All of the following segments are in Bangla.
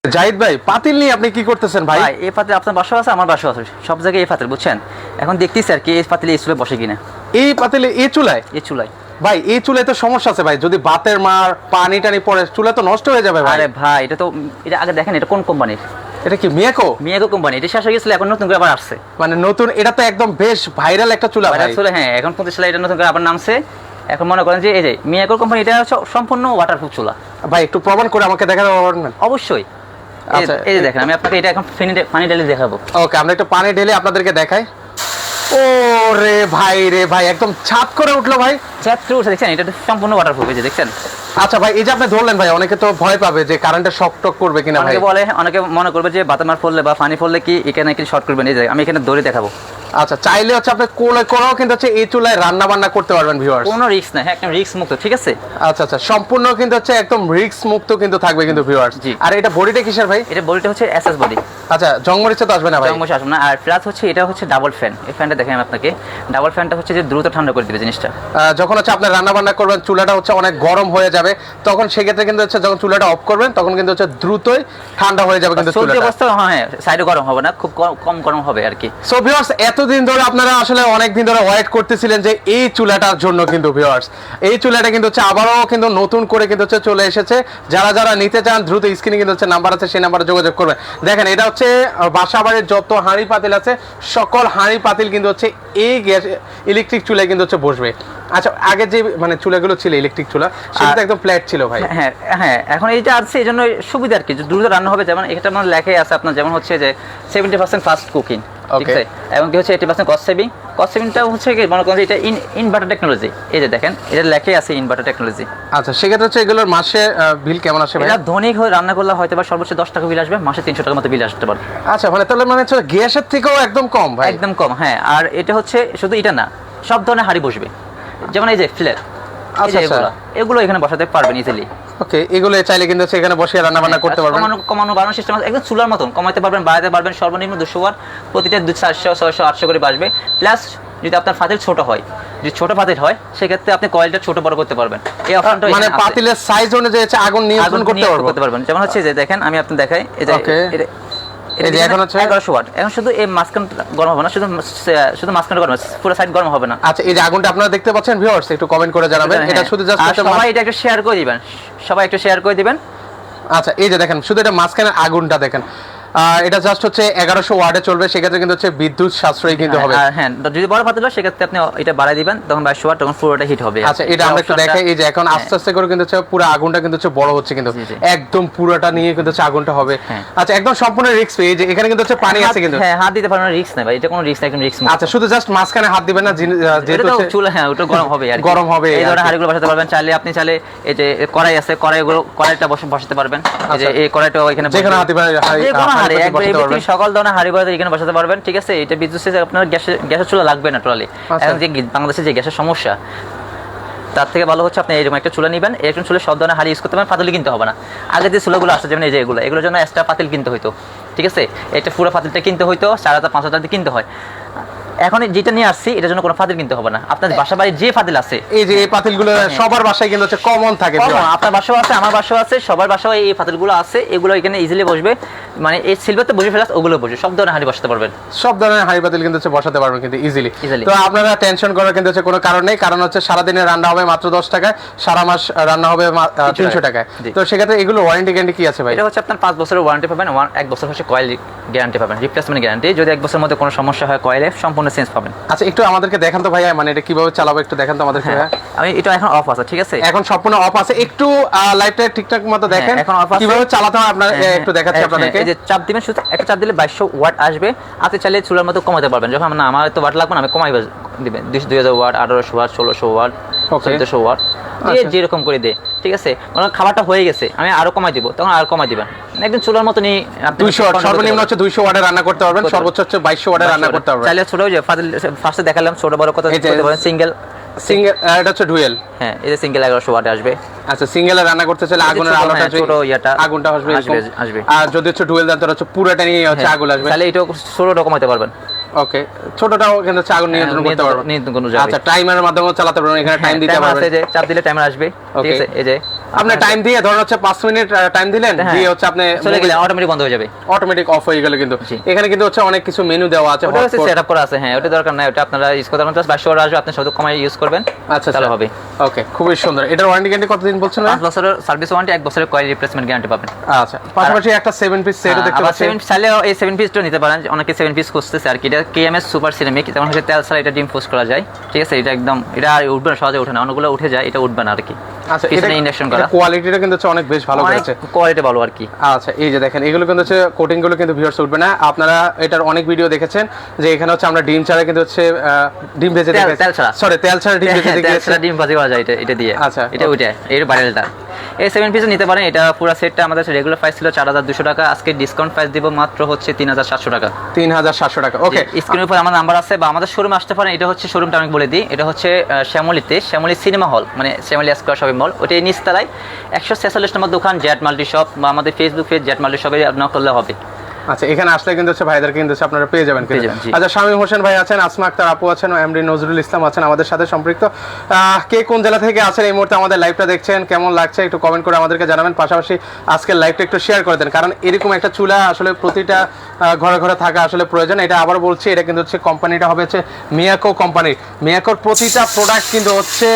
জাহিদ ভাই, পাতিল নিয়ে আপনি কি করতেছেন ভাই? ভাই এই পাতিল আপনার বাসা আছে, আমার বাসা আছে, সব জায়গায় এই পাতিল, বুঝছেন? এখন দেখতেছি আর কি এই পাতিলে এই চুলে বসে কিনা। এই পাতিলে এই চুলায়? এই চুলায় ভাই এই চুলায় তো সমস্যা আছে ভাই, যদি বাতের মার পানি টানি পড়ে চুলা তো নষ্ট হয়ে যাবে ভাই। আরে ভাই এটা তো, এটা আগে দেখেন এটা কোন কোম্পানির? এটা কি মিয়াকো? মিয়াকো কোম্পানি। এটা শেষ হয়ে গেছিল, এখন নতুন করে আবার আসছে। মানে নতুন, এটা তো একদম বেশ ভাইরাল একটা চুলা ভাই। আসলে হ্যাঁ, এখন 25 সালে এটা নতুন করে আবার নামছে। এখন মনে করেন যে এই যে মিয়াকো কোম্পানি, এটা হচ্ছে সম্পূর্ণ ওয়াটারপ্রুফ চুলা। ভাই একটু প্রমাণ করে আমাকে দেখাতে পারবেন? অবশ্যই। আচ্ছা, এই যে দেখেন, আমি আপনাকে এটা এখন পানি ঢেলে দেখাবো। ওকে, আমরা একটু পানি ঢেলে আপনাদেরকে দেখাই। ও রে ভাই, রে ভাই, একদম ছাদ করে উঠলো ভাই। ছাত্র উঠে দেখছেন, এটা তো সম্পূর্ণ ওয়াটারপ্রুফ, এই যে দেখছেন। আচ্ছা ভাই, এই যে আপনি ধরলেন ভাই, অনেকে তো ভয় পাবে যে কারেন্টের শক টক করবে কিনা ভাই। অনেকে বলে, অনেকে মনে করবে যে বাতামার পড়লে বা পানি পড়লে কি এখানে কি শর্ট করবেন। এই যে আমি এখানে দড়ি দেখাবো। আচ্ছা, চাইলে হচ্ছে আপনি কোলে করেও কিন্তু হচ্ছে এই চুলায় রান্না বান্না করতে পারবেন ভিউয়ার্স। কোনো রিস্ক নাই, হ্যাঁ একদম রিস্ক মুক্ত, ঠিক আছে? আচ্ছা আচ্ছা, সম্পূর্ণ কিন্তু হচ্ছে একদম রিস্ক মুক্ত কিন্তু থাকবে কিন্তু ভিউয়ার্স। জি। আর এটা বডিটা কিসের ভাই? এটা বডিটা হচ্ছে এসএস বডি। আচ্ছা, জংমরিচে তো আসবে না ভাই? জংমরিচে আসবে না। আর প্লাস হচ্ছে এটা হচ্ছে ডাবল ফ্যান। এই ফ্যানটা দেখেন আমি আপনাকে, ডাবল ফ্যানটা হচ্ছে যে দ্রুত ঠান্ডা করে দিবে জিনিসটা। যখন হচ্ছে আপনি রান্না বান্না করবেন, চুলাটা হচ্ছে অনেক গরম হয়ে যাবে, তখন সেক্ষেত্রে কিন্তু হচ্ছে যখন চুলাটা অফ করবেন তখন কিন্তু হচ্ছে দ্রুতই ঠান্ডা হয়ে যাবে কিন্তু চলতি চুলাটা। অবস্থা হ্যাঁ, সাইডে গরম হবে না, খুব কম গরম হবে আর কি। সো ভিউয়ার্স, এতদিন ধরে আপনারা আসলে অনেক দিন ধরে ওয়েট করতেছিলেন যে এই চুলাটার জন্য কিন্তু ভিউয়ার্স, এই চুলাটা কিন্তু হচ্ছে আবারও কিন্তু নতুন করে কিন্তু হচ্ছে চলে এসেছে। যারা যারা নিতে চান দ্রুত স্ক্রিনে কিন্তু হচ্ছে নাম্বার আছে, সেই নাম্বারে যোগাযোগ করবেন। দেখেন, এটা হচ্ছে বাসাবাড়ির যত হাঁড়ি পাতিল আছে সকল হাঁড়ি পাতিল কিন্তু হচ্ছে এই গ্যাস ইলেকট্রিক চুলায় কিন্তু হচ্ছে বসবে। আচ্ছা, আগে যে মানে চুলাগুলো ছিল ইলেকট্রিক চুলা, সেটা একদম ফ্ল্যাট ছিল ভাই। হ্যাঁ হ্যাঁ, এখন এইটা আছে এই জন্য সুবিধা আর কি, দ্রুত রান্না হবে। যেমন এটা আমার লেখাই আছে আপনার, যেমন হচ্ছে যে 70% ফাস্ট কুকিং, ঠিক আছে? এবং কি হচ্ছে 80% কস্ট সেভিং। কস্ট সেভিংটা হচ্ছে কি, মনে করেন যে এটা ইনভার্টার টেকনোলজি। এই যে দেখেন, এটা লেখাই আছে ইনভার্টার টেকনোলজি। আচ্ছা, সেক্ষেত্রে হচ্ছে এগুলোর মাসে বিল কেমন আসে ভাই? এটা ধনিক হয়ে রান্না করলে হয়তো বা সর্বোচ্চ 10 টাকা বিল আসবে, মাসে 300 টাকার মতো বিল আসতে পারে। আচ্ছা, মানে তাহলে মানে হচ্ছে গ্যাসের থেকেও একদম কম ভাই? একদম কম, হ্যাঁ। আর এটা হচ্ছে শুধু এটা না, সব ধরনের হাঁড়ি বসবে। যেমন এই যে ফ্ল্যাট, আচ্ছা এগুলো এখানে বসাতে পারবেন ইজিলি। ওকে, এগুলো চাইলে কিন্তু হচ্ছে এখানে বসে রান্না বান্না করতে পারবেন। কমানো বাড়ানোর সিস্টেম আছে, একদম চুলার মতন কমাতে পারবেন, বাড়াতে পারবেন। সর্বনিম্ন 200 ওয়াট, প্রতিটা 400 600 800 করে বাজবে। প্লাস যদি আপনার পাতিল ছোট হয়, যদি ছোট পাতিল হয়, সেক্ষেত্রে আপনি কয়েলটা ছোট বড় করতে পারবেন। এই অপশনটা মানে পাতিলের সাইজ অনুযায়ী আগুন নিয়ন্ত্রণ করতে পারবেন। যেমন হচ্ছে যে দেখেন, আমি আপনাকে দেখাই। এই যে এই যে এখন হচ্ছে 1100 ওয়াট। এখন শুধু এই মাঝখানটা গরম হবে না, শুধু মাঝখানটা গরম হবে, পুরো সাইড গরম হবে না। আচ্ছা, এই যে আগুনটা আপনারা দেখতে পাচ্ছেন ভিউয়ার্স, একটু কমেন্ট করে জানাবেন। এটা শুধু জাস্ট সবাই এটা একটু শেয়ার করে দিবেন, সবাই একটু শেয়ার করে দিবেন। আচ্ছা, এই যে দেখেন, শুধু এটা মাঝখানে আগুনটা দেখেন। এটা জাস্ট হচ্ছে 1100 ওয়াটে চলবে, সেক্ষেত্রে কিন্তু হচ্ছে বিদ্যুৎ সাশ্রয়ী কিন্তু হবে। হ্যাঁ, যদি বড় পাতিল হয় সেক্ষেত্রে আপনি এটা বাড়াই দিবেন, তখন 2200 ওয়াট, তখন পুরোটা হিট হবে। আচ্ছা, এটা আমরা একটু দেখাই। এই যে এখন আস্তে আস্তে করে কিন্তু হচ্ছে পুরো আগুনটা কিন্তু হচ্ছে বড় হচ্ছে, কিন্তু একদম পুরোটা নিয়ে কিন্তু হচ্ছে আগুনটা হবে। আচ্ছা, একদম সম্পূর্ণ রিস্ক ফ্রি। এই যে এখানে কিন্তু হচ্ছে পানি আছে কিন্তু। হ্যাঁ, হাত দিতে পারবেন না, রিস্ক নাই ভাই, এটা কোনো রিস্ক নাই, একদম রিস্ক মুক্ত। আচ্ছা, শুধু জাস্ট মাঝখানে হাত দিবেন না, যেহেতু চুলা হ্যাঁ ওটা গরম হবে আর গরম হবে। এই ধরনের হাঁড়িগুলো বসাতে পারবেন। চাইলে আপনি চাইলে এই যে কড়াই আছে, কড়াইটা বসাতে পারবেন। এই যে এই কড়াইটা এখানে যেখানে হাত দিবেন, সকল ধরনের হাঁড়ি বাড়ি এখানে বসাতে পারবেন, ঠিক আছে? এটা বিদ্যুৎ সেচে আপনার গ্যাসের চুলা লাগবে না ট্রলি। এখন যে বাংলাদেশে যে গ্যাসের সমস্যা, তার থেকে ভালো হচ্ছে আপনি এরকম একটা চুলা নেবেন। এরকম চুলে সব ধরনের হাঁড়ি ইউজ করতে পারেন, পাতিল কিনতে হবে না। আগে যে চুলাগুলো আছে, যেমন এই যে এগুলোর জন্য এক্সট্রা পাতিল কিনতে হইতো, ঠিক আছে? এটা পুরো পাতিলটা কিনতে হইতো 4000 5000 দিয়ে কিনতে হয়। এখন যেটা নিয়ে আসছি, এটার জন্য কোনো পাতিল কিনতে হবে না। আপনার বাসা বাড়ির যে পাতিল আছে, এই যে এই পাতিলগুলো সবার বাসায় কিন্তু হচ্ছে কমন থাকে। আপনার বাসাও আছে, আমার বাসাও আছে, সবার বাসাও এই পাতিলগুলো আছে। এগুলো এখানে ইজিলি বসবে, মানে এই সিলভারতে বসে ফেলাস, ওগুলো বসবে। সব ধরনের হাঁড়ি বসাতে পারবেন, সব ধরনের হাঁড়ি পাতিল কিন্তু হচ্ছে বসাতে পারবেন কিন্তু ইজিলি। তো আপনারা টেনশন করার কিন্তু হচ্ছে কোনো কারণ নেই, কারণ হচ্ছে সারাদিনের রান্না হবে মাত্র 10 টাকায়, সারা মাস রান্না হবে 300 টাকায়। তো সেক্ষেত্রে এগুলো ওয়ারেন্টি গ্যারান্টি কি আছে ভাই? এটা হচ্ছে আপনার 5 বছরের ওয়ারেন্টি পাবেন, 1 বছর হচ্ছে কয়েল গ্যারান্টি পাবেন, রিপ্লেসমেন্ট গ্যারান্টি। যদি 1 বছরের মধ্যে কোনো সমস্যা হয় কয়েলে, সম্পূর্ণ চেঞ্জ পাবেন। আচ্ছা, একটু আমাদেরকে দেখান তো ভাইয়া, মানে এটা কিভাবে চালাবো একটু দেখান তো আমাদেরকে ভাইয়া। আমি এটা এখন অফ আছে, ঠিক আছে? এখন সম্পূর্ণ অফ আছে, একটু লাইটটা ঠিকঠাক মতো দেখেন। এখন অফ আছে, কিভাবে চালাতে হয় আপনারা একটু দেখাচ্ছি আপনাদেরকে। এই যে চাপ দিবেন, শুধু একটা চাপ দিলে 2200 ওয়াট আসবে। আপনি চাইলে চুলার মতো কমাতে পারবেন। যখন না আমার তো ওয়াট লাগবে না, আমি কমাই দিবেন 2000 ওয়াট, 1800 ওয়াট, 1600 ওয়াট, 1400 ওয়াট দিয়ে যেরকম করে দে, ঠিক আছে? মানে খাবারটা হয়ে গেছে, আমি আরো কমাই দিব, তখন আর কমাই দিবেন। একদম চুলার মতো নিয়ে 200 ওয়াট সর্বনিম্ন হচ্ছে 200 ওয়াটে রান্না করতে পারবেন, সর্বোচ্চ হচ্ছে 2200 ওয়াটে রান্না করতে পারবেন। চাইলে ছোট যে ফার্স্টে দেখালাম ছোট বড় কত করতে পারেন। সিঙ্গেল, এটা হচ্ছে ডুয়েল। হ্যাঁ, এই যে সিঙ্গেল 1100 ওয়াটে আসবে। আচ্ছা, সিঙ্গেলে রান্না করতে চাইলে আগুনের আলোটা ছোট, আগুনটা আসবে। আর যদি হচ্ছে ডুয়েল দেন তাহলে হচ্ছে পুরোটা নিয়ে হচ্ছে আগুন আসবে। তাহলে এটা ছোটটা কমাতে পারবেন। ওকে, ছোটটাও কিন্তু হচ্ছে আগুন নিয়ন্ত্রণ করতে পারবেন। নিয়ন্ত্রণ করা যাবে। আচ্ছা, টাইমারের মাধ্যমেও চালাতে পারবেন, এখানে টাইম দিতে পারবেন। আছে যে চাপ দিলে টাইমার আসবে, ঠিক আছে। এই যে আপনি টাইম দিয়ে ধরুন হচ্ছে 5 মিনিট টাইম দিলেন, দিয়ে হচ্ছে আপনি চলে গেলে অটোমেটিক বন্ধ হয়ে যাবে, অটোমেটিক অফ হয়ে গেল। কিন্তু এখানে কিন্তু হচ্ছে অনেক কিছু মেনু দেওয়া আছে, ওটা হচ্ছে সেটআপ করা আছে। হ্যাঁ, ওটা দরকার নাই, ওটা আপনারা ইউজ করতে পারেন। 22 ওয়াট আসবে, আপনি শুধু কমাই ইউজ করবেন, আচ্ছা তাহলে হবে। ওকে, খুবই সুন্দর। এটার ওয়ারেন্টি গ্যারান্টি কতদিন বলছেন? 5 বছরের সার্ভিস ওয়ারেন্টি, 1 বছরের কয়েল রিপ্লেসমেন্ট গ্যারান্টি পাবেন। আচ্ছা, পাশাপাশি একটা 7 পিস সেটও দেখতে পাচ্ছি। 7 চাইলে এই 7 পিসটা নিতে পারেন, অনেকে 7 পিস খুঁজতেছে আর কি। এটা কেএমএস সুপার সিরামিক, যেমন হচ্ছে তেল ছাড়া এটা ডিম পোস্ট করা যায়, ঠিক আছে। এটা একদম এটা উঠবে না, সহজে ওঠে না, অনেকগুলো উঠে যায়, এটা উঠবে না আর কি। আচ্ছা, এটা ইন্ডাকশন করা, কোয়ালিটিটা কিন্তু হচ্ছে অনেক বেশ ভালো করেছে, কোয়ালিটি ভালো আর কি। আচ্ছা, এই যে দেখেন, এগুলো কিন্তু হচ্ছে কোটিং গুলো কিন্তু ভিউয়ার্স উঠবে না। আপনারা এটার অনেক ভিডিও দেখেছেন যে এখানে হচ্ছে আমরা ডিম ছাড়া কিন্তু হচ্ছে ডিম ভেজে দেখেছি, তেল ছাড়া, সরি তেল ছাড়া ডিম ভেজে দেখেছি, ডিম ভাজি করা যায় এটা দিয়ে। আচ্ছা, এটা ওইটা এর ভাইরালটা। এই 7 পিস নিতে পারেন। এটা পুরো সেটটা আমাদের রেগুলার প্রাইস ছিল 4200 টাকা, আজকে ডিসকাউন্ট প্রাইস দিব মাত্র হচ্ছে 3700 টাকা। 3700 টাকা। ওকে, স্ক্রিনের উপর আমার নাম্বার আছে, বা আমাদের শোরুমে আসতে পারেন। এটা হচ্ছে শোরুমটা আমি বলে দিই, এটা হচ্ছে শ্যামলীতে, শ্যামলী সিনেমা হল, মানে শ্যামলী স্কয়ার শপিং মল, ওইটাই নিচতলায় 146 নম্বর দোকান, জেড মাল্টি শপ, বা আমাদের ফেসবুক পেজ জেড মাল্টি শপে নক করলে হবে। আচ্ছা, এখানে আসলে কিন্তু হচ্ছে ভাইদের কিন্তু আপনারা পেয়ে যাবেন। আচ্ছা, শামীম হোসেন ভাই আছেন, আসমা আক্তার আপু আছেন, এমডি নজরুল ইসলাম আছেন আমাদের সাথে সম্পৃক্ত। কে কোন জেলা থেকে আছেন এই মুহূর্তে আমাদের লাইভটা দেখছেন, কেমন লাগছে একটু কমেন্ট করে আমাদেরকে জানাবেন। পাশাপাশি আজকের লাইভটা একটু শেয়ার করে দেন, কারণ এরকম একটা চুলা আসলে প্রতিটা ঘরে ঘরে থাকা আসলে প্রয়োজন। এটা আবার বলছি, এটা কিন্তু হচ্ছে কোম্পানিটা হবে হচ্ছে মিয়াকো কোম্পানির। মিয়াকোর প্রতিটা প্রোডাক্ট কিন্তু হচ্ছে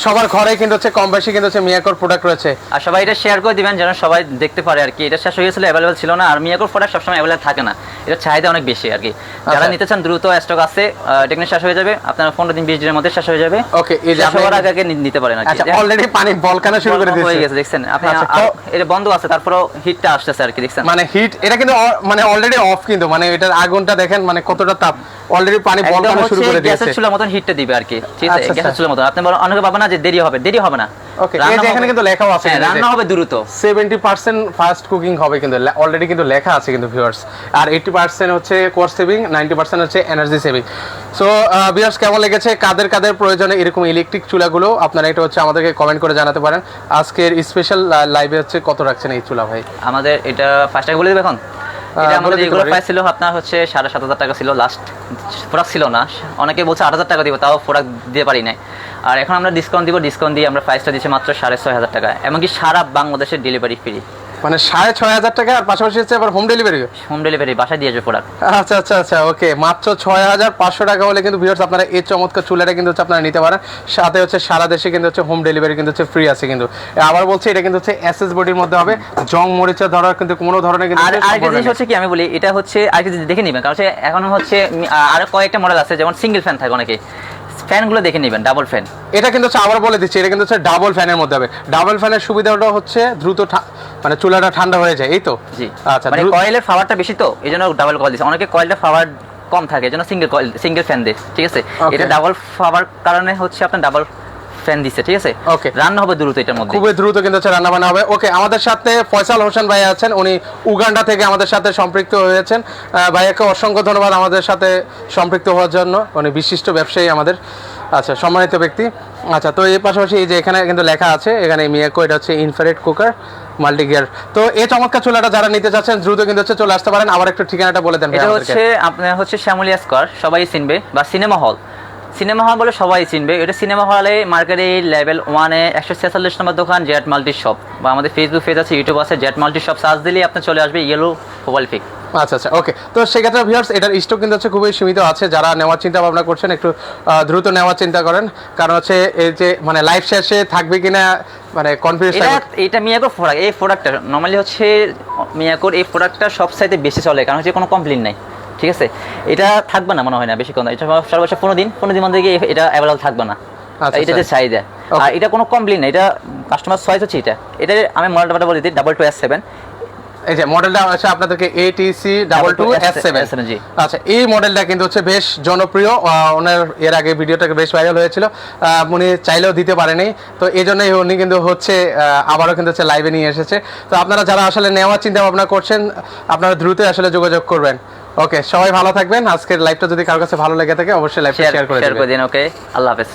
সবার ঘরে কিন্তু হচ্ছে কম বেশি কিন্তু হচ্ছে মিয়াকোর প্রোডাক্ট রয়েছে। আর সবাই এটা শেয়ার করে দিবেন যেন সবাই দেখতে পারে আর কি। এটা শেষ হয়ে গেছিল, অ্যাভেলেবল ছিল না। আর মিয়াকোর প্রোডাক্ট সবসময় অ্যাভেলেবল থাকে না, এটা চাহিদা অনেক বেশি আর কি। যারা নিতে চান দ্রুত স্টক আছে, টেকনিক শেষ হয়ে যাবে আপনার 15 দিন 20 দিনের মধ্যে শেষ হয়ে যাবে। ওকে, এই যে সবার আগে নিতে পারেন আর কি। আচ্ছা, অলরেডি পানি বলকানো শুরু করে দিয়েছে, হয়ে গেছে দেখছেন আপনি। এটা বন্ধ আছে, তারপরেও হিটটা আসতেছে আর কি, দেখছেন মানে হিট। এটা কিন্তু মানে অলরেডি অফ, কিন্তু মানে এটার আগুনটা দেখেন মানে কতটা তাপ, অলরেডি পানি বলকানো শুরু করে দিয়েছে। গ্যাসের চুলার মতন হিটটা দিবে আর কি, ঠিক আছে। গ্যাসের চুলার মতন আপনি বলেন, অনেকে ভাবেন না যে দেরি হবে, দেরি হবে না। ওকে, এই যে এখানে কিন্তু লেখাও আছে, রান্না হবে দ্রুত, 70% ফাস্ট কুকিং হবে কিন্তু অলরেডি কিন্তু লেখা আছে কিন্তু ভিউয়ার্স। আর 80% হচ্ছে কোস্ট সেভিং, 90% হচ্ছে এনার্জি সেভিং। সো ভিউয়ার্স, কেমন লেগেছে, কাদের কাদের প্রয়োজনে এরকম ইলেকট্রিক চুলাগুলো, আপনারা এটা হচ্ছে আমাদেরকে কমেন্ট করে জানাতে পারেন। আজকের স্পেশাল লাইভে হচ্ছে কত রাখছেন এই চুলা ভাই? আমাদের এটা ফার্স্ট টাকা বলে দেব এখন। এটা আমাদের যেগুলো প্রাইস ছিল আপনার হচ্ছে 7500 টাকা ছিল লাস্ট, প্রোডাক্ট ছিল না। অনেকে বলছে 8000 টাকা দিব, তাও প্রোডাক্ট দিতে পারি নাই। আর এখন আমরা ডিসকাউন্ট দিব, ডিসকাউন্ট দিয়ে আমরা প্রাইসটা দিচ্ছি মাত্র 6500 টাকা, এমনকি সারা বাংলাদেশের ডেলিভারি ফ্রি। মানে 6500 টাকা, আর পাশাপাশি হচ্ছে আবার হোম ডেলিভারি। হোম ডেলিভারি বাসায় দিয়ে যাবে প্রোডাক্ট। আচ্ছা আচ্ছা আচ্ছা, ওকে, মাত্র 6500 টাকা হলে কিন্তু ভিউয়ার্স আপনারা এই চমৎকার চুলাটা কিন্তু হচ্ছে আপনারা নিতে পারেন। সাথে হচ্ছে সারা দেশে কিন্তু হচ্ছে হোম ডেলিভারি কিন্তু হচ্ছে ফ্রি আছে। কিন্তু আবার বলছি, এটা কিন্তু হচ্ছে এসএস বডির মধ্যে হবে, জং মরিচা ধরার কিন্তু কোনো ধরনের কিন্তু। আর আরেকটা জিনিস হচ্ছে কি আমি বলি, এটা হচ্ছে আরেকটা জিনিস দেখে নেবেন, কারণ এখন হচ্ছে আরো কয়েকটা মডেল আছে, যেমন সিঙ্গেল ফ্যান থাকে অনেকে, ফ্যানগুলো দেখে নেবেন ডাবল ফ্যান। এটা কিন্তু হচ্ছে আবার বলে দিচ্ছি, এটা কিন্তু হচ্ছে ডাবল ফ্যানের মধ্যে হবে। ডাবল ফ্যানের সুবিধাটা হচ্ছে দ্রুত মানে চুলাটা ঠান্ডা হয়ে যায়, এই তো। জি, আচ্ছা, মানে কয়েলের পাওয়ারটা বেশি তো এইজন্য ডাবল কয়েল দিছে। অনেকে কয়েলটা পাওয়ার কম থাকে এজন্য সিঙ্গেল ফ্যান দেয়, ঠিক আছে। এটা ডাবল পাওয়ার কারণে হচ্ছে আপনার ডাবল ফ্যান দিছে, ঠিক আছে। ওকে, রান্না হবে দ্রুত, এটার মধ্যে খুবই দ্রুত কিন্তু হচ্ছে রান্না বান্না হবে। ওকে, আমাদের সাথে ফয়সাল হোসেন ভাই আছেন, উনি উগান্ডা থেকে আমাদের সাথে সম্পৃক্ত হয়েছেন। ভাইয়াকে অসংখ্য ধন্যবাদ আমাদের সাথে সম্পৃক্ত হওয়ার জন্য, উনি বিশিষ্ট ব্যবসায়ী আমাদের, আচ্ছা, সম্মানিত ব্যক্তি। আচ্ছা, তো এর পাশাপাশি এই যে এখানে কিন্তু লেখা আছে, এখানে মিয়াকো, এটা হচ্ছে ইনফ্রারেড কুকার মাল্টি গিয়ার। তো এই চমৎকার চুলাটা যারা নিতে চাচ্ছেন দ্রুত কিন্তু হচ্ছে চলে আসতে পারেন। আবার একটু ঠিকানাটা বলে দেন। এটা হচ্ছে আপনার হচ্ছে শ্যামলী স্কয়ার, সবাই চিনবে, বা সিনেমা হল। সিনেমা হল বলে সবাই চিনবে, এটা সিনেমা হলে মার্কেটে লেভেল 1-এ 146 নম্বর দোকান, জেড মাল্টি শপ, বা আমাদের ফেসবুক পেজ আছে, ইউটিউব আছে, জেড মাল্টি শপ সার্চ দিলেই আপনি চলে আসবে ইয়েলো মোবাইল পিক। আচ্ছা আচ্ছা, ওকে। তো সেক্ষেত্রে ভিউয়ার্স, এটার স্টক কিন্তু হচ্ছে খুবই সীমিত আছে। যারা নেওয়ার চিন্তা ভাবনা করছেন একটু দ্রুত নেওয়ার চিন্তা করেন, কারণ হচ্ছে এই যে মানে লাইভ শেষে থাকবে কিনা মানে কনফিউজ। এটা মিয়াকোর প্রোডাক্ট, এই প্রোডাক্টটা নর্মালি হচ্ছে মিয়াকোর এই প্রোডাক্টটা সবচাইতে বেশি চলে, কারণ হচ্ছে কোনো কমপ্লেইন নাই, ঠিক আছে। এটা থাকবে না মনে হয় না বেশিক্ষণ, এটা সর্বোচ্চ 15 দিন মধ্যে গিয়ে এটা অ্যাভেলেবল থাকবে না। এটা যে চাহিদা, আর এটা কোনো কমপ্লেইন না, এটা কাস্টমার চয়েস হচ্ছে। এটা আমি মডেলটা বলে দিই, 22S7। এই যে মডেলটা আছে আপনাদেরকে ATC 22S7। জি, আচ্ছা, এই মডেলটা কিন্তু হচ্ছে বেশ জনপ্রিয়। ওনার এর আগে ভিডিওটাকে বেশ ভাইরাল হয়েছিল, উনি চাইলেও দিতে পারেনি, তো এই জন্যই উনি কিন্তু হচ্ছে আবারও কিন্তু হচ্ছে লাইভে নিয়ে এসেছে। তো আপনারা যারা আসলে নেওয়ার চিন্তা ভাবনা করছেন, আপনারা দ্রুত আসলে যোগাযোগ করবেন। ওকে, সবাই ভালো থাকবেন। আজকের লাইভটা যদি কারোর কাছে ভালো লেগে থাকে অবশ্যই লাইভটা শেয়ার করে দিন। ওকে, আল্লাহ হাফেজ।